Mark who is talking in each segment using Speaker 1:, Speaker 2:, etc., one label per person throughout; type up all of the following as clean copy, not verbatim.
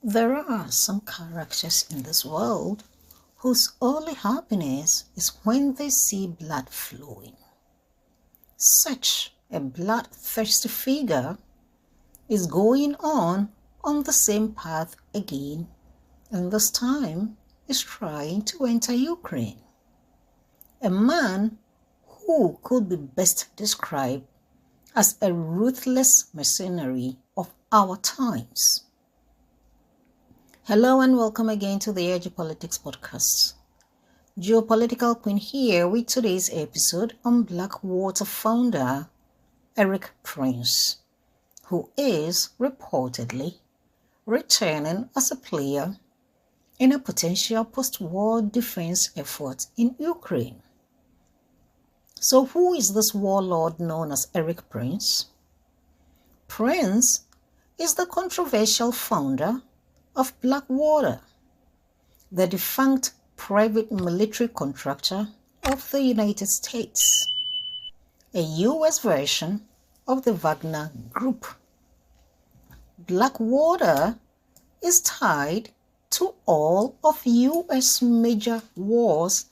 Speaker 1: There are some characters in this world whose only happiness is when they see blood flowing. Such a bloodthirsty figure is going on the same path again, and this time is trying to enter Ukraine. A man who could be best described as a ruthless mercenary of our times. Hello and welcome again to the Edge of Politics podcast. Geopolitical Queen here with today's episode on Blackwater founder Erik Prince, who is reportedly returning as a player in a potential post-war defense effort in Ukraine. So who is this warlord known as Erik Prince? Prince is the controversial founder of Blackwater, the defunct private military contractor of the United States, a U.S. version of the Wagner Group. Blackwater is tied to all of U.S. major wars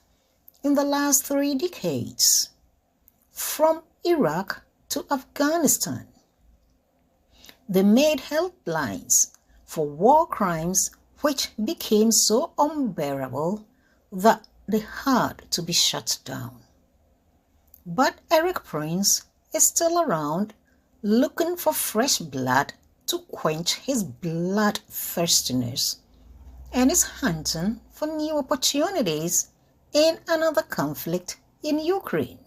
Speaker 1: in the last 3 decades, from Iraq to Afghanistan. They made helplines for war crimes which became so unbearable that they had to be shut down. But Erik Prince is still around looking for fresh blood to quench his bloodthirstiness and is hunting for new opportunities in another conflict in Ukraine.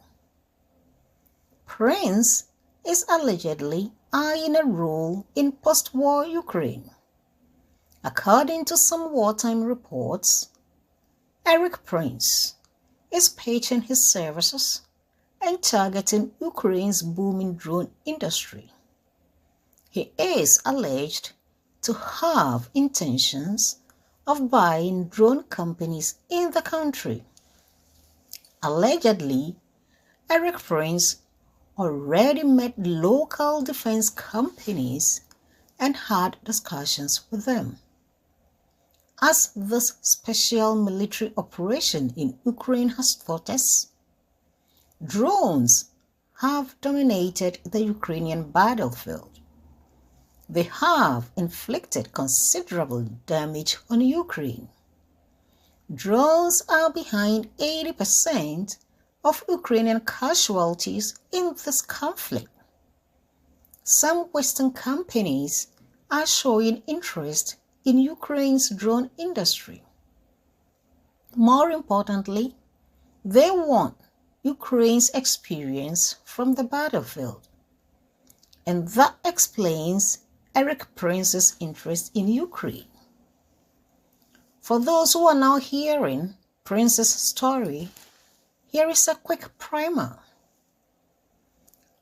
Speaker 1: Prince is allegedly eyeing a role in post-war Ukraine. According to some wartime reports, Erik Prince is pitching his services and targeting Ukraine's booming drone industry. He is alleged to have intentions of buying drone companies in the country. Allegedly, Erik Prince already met local defense companies and had discussions with them. As this special military operation in Ukraine has taught us, drones have dominated the Ukrainian battlefield. They have inflicted considerable damage on Ukraine. Drones are behind 80% of Ukrainian casualties in this conflict. Some Western companies are showing interest in Ukraine's drone industry. More importantly, they want Ukraine's experience from the battlefield. And that explains Erik Prince's interest in Ukraine. For those who are now hearing Prince's story, here is a quick primer.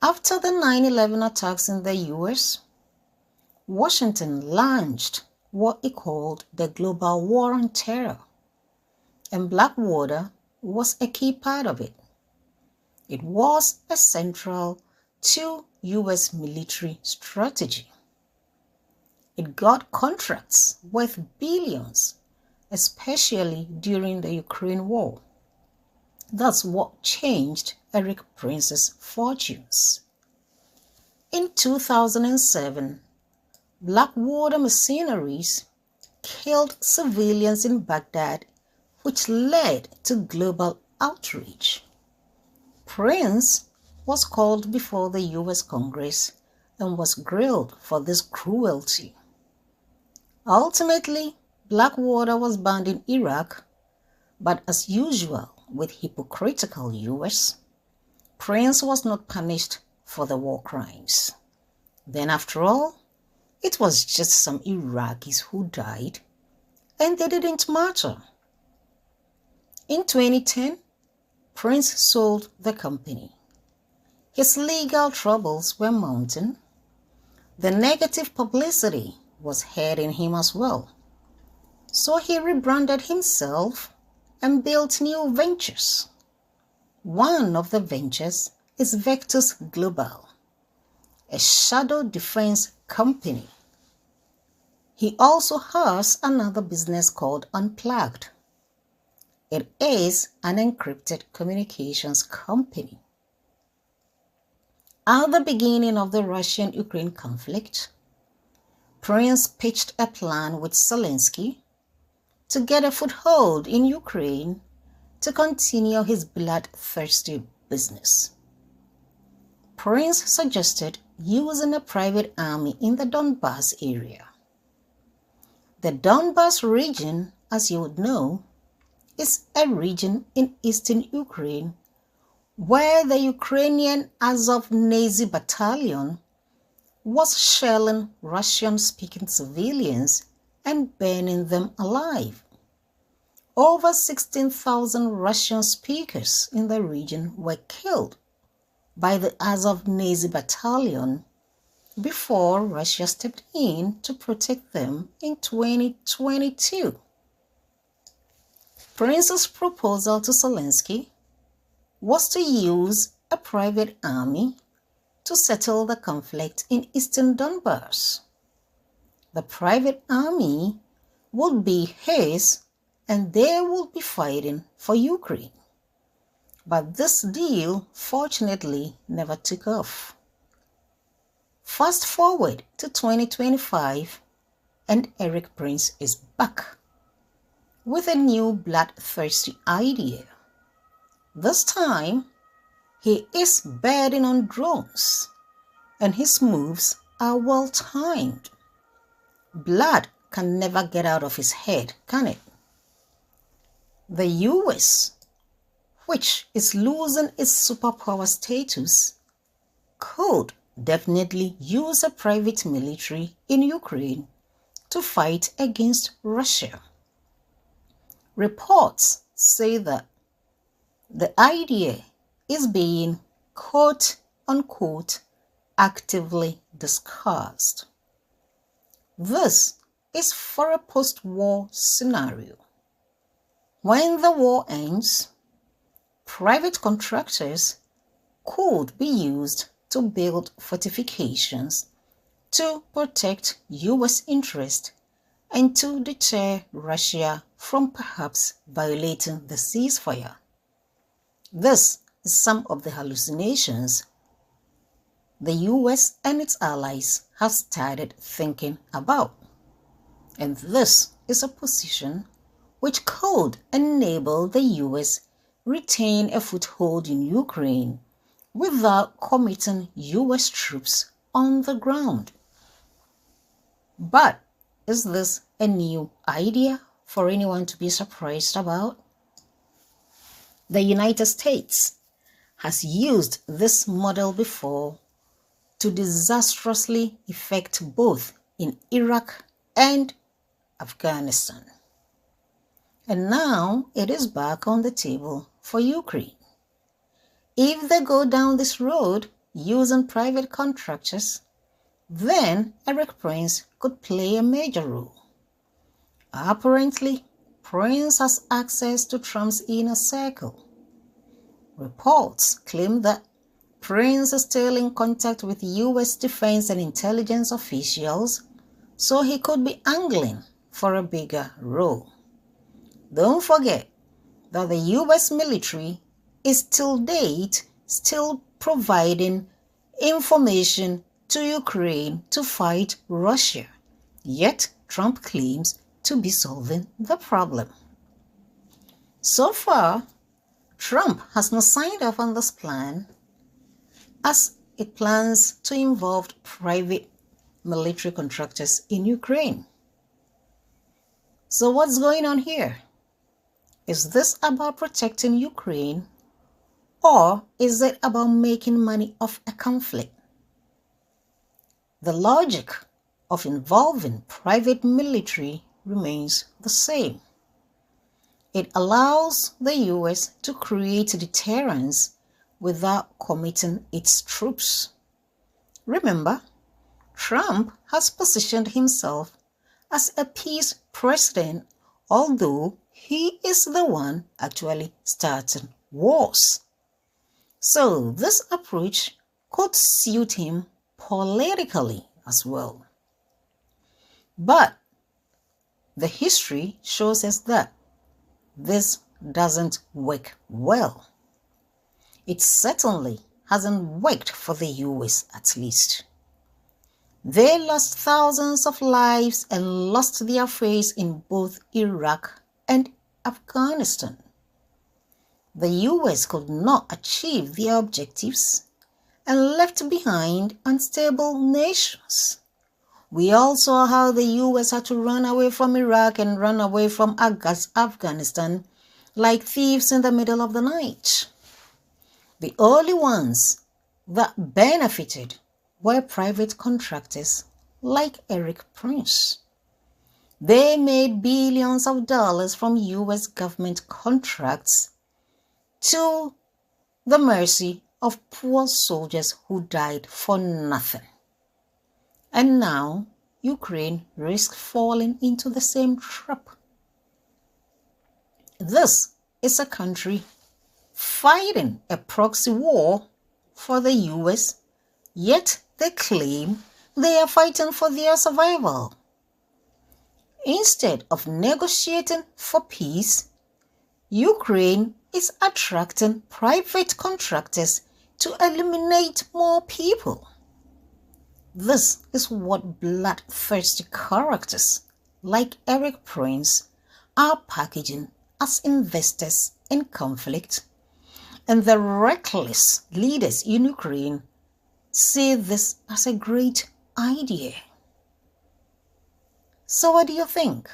Speaker 1: After the 9/11 attacks in the US, Washington launched what he called the global war on terror, and Blackwater was a key part of it. It was central to U.S. military strategy. It got contracts worth billions, especially during the Ukraine war. That's what changed Erik Prince's fortunes. In 2007, Blackwater Mercenaries killed civilians in Baghdad, which led to global outrage. Prince was called before the U.S. Congress and was grilled for this cruelty. Ultimately, Blackwater was banned in Iraq, but as usual with hypocritical U.S., Prince was not punished for the war crimes. Then after all, it was just some Iraqis who died, and they didn't matter. In 2010, Prince sold the company. His legal troubles were mounting. The negative publicity was hurting him as well. So he rebranded himself and built new ventures. One of the ventures is Vectus Global, a shadow defense company. He also has another business called Unplugged. It is an encrypted communications company. At the beginning of the Russian-Ukraine conflict, Prince pitched a plan with Zelensky to get a foothold in Ukraine to continue his bloodthirsty business. Prince suggested using a private army in the Donbas area. The Donbas region, as you would know, is a region in eastern Ukraine where the Ukrainian Azov Nazi battalion was shelling Russian-speaking civilians and burning them alive. Over 16,000 Russian speakers in the region were killed by the Azov Nazi battalion before Russia stepped in to protect them in 2022. Prince's proposal to Zelensky was to use a private army to settle the conflict in eastern Donbas. The private army would be his and they would be fighting for Ukraine. But this deal, fortunately, never took off. Fast forward to 2025, and Erik Prince is back with a new bloodthirsty idea. This time, he is betting on drones, and his moves are well timed. Blood can never get out of his head, can it? The US, which is losing its superpower status, could definitely use a private military in Ukraine to fight against Russia. Reports say that the idea is being quote-unquote actively discussed. This is for a post-war scenario. When the war ends, private contractors could be used to build fortifications to protect US interests and to deter Russia from perhaps violating the ceasefire. This is some of the hallucinations the US and its allies have started thinking about. And this is a position which could enable the US retain a foothold in Ukraine without committing US troops on the ground. But is this a new idea for anyone to be surprised about? The United States has used this model before to disastrously effect both in Iraq and Afghanistan. And now it is back on the table for Ukraine. If they go down this road using private contractors, then Erik Prince could play a major role. Apparently, Prince has access to Trump's inner circle. Reports claim that Prince is still in contact with US defense and intelligence officials, so he could be angling for a bigger role. Don't forget that the US military is till date still providing information to Ukraine to fight Russia, yet Trump claims to be solving the problem. So far, Trump has not signed off on this plan, as it plans to involve private military contractors in Ukraine. So what's going on here? Is this about protecting Ukraine, or is it about making money off a conflict? The logic of involving private military remains the same. It allows the US to create deterrence without committing its troops. Remember, Trump has positioned himself as a peace president, although he is the one actually starting wars. So this approach could suit him politically as well. But The history shows us that this doesn't work well. It certainly hasn't worked for the US, at least. They lost thousands of lives and lost their face in both Iraq and Afghanistan. The US could not achieve their objectives and left behind unstable nations. We all saw how the US had to run away from Iraq and run away from Afghanistan like thieves in the middle of the night. The only ones that benefited were private contractors like Erik Prince. They made billions of dollars from US government contracts to the mercy of poor soldiers who died for nothing. And now Ukraine risks falling into the same trap. This is a country fighting a proxy war for the US, yet they claim they are fighting for their survival. Instead of negotiating for peace, Ukraine is attracting private contractors to eliminate more people. This is what bloodthirsty characters like Erik Prince are packaging as investors in conflict, and the reckless leaders in Ukraine see this as a great idea. So what do you think?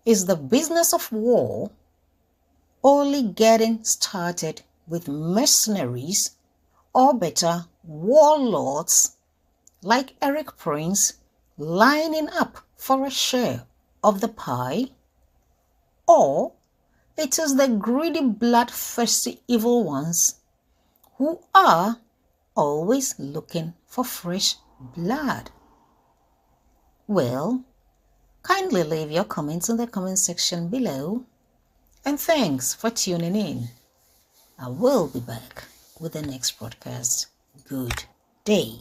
Speaker 1: Is the business of war only getting started with mercenaries, or better, warlords like Erik Prince lining up for a share of the pie? Or it is the greedy, bloodthirsty, evil ones who are always looking for fresh blood? Well, kindly leave your comments in the comment section below, and thanks for tuning in. I will be back with the next broadcast. Good day.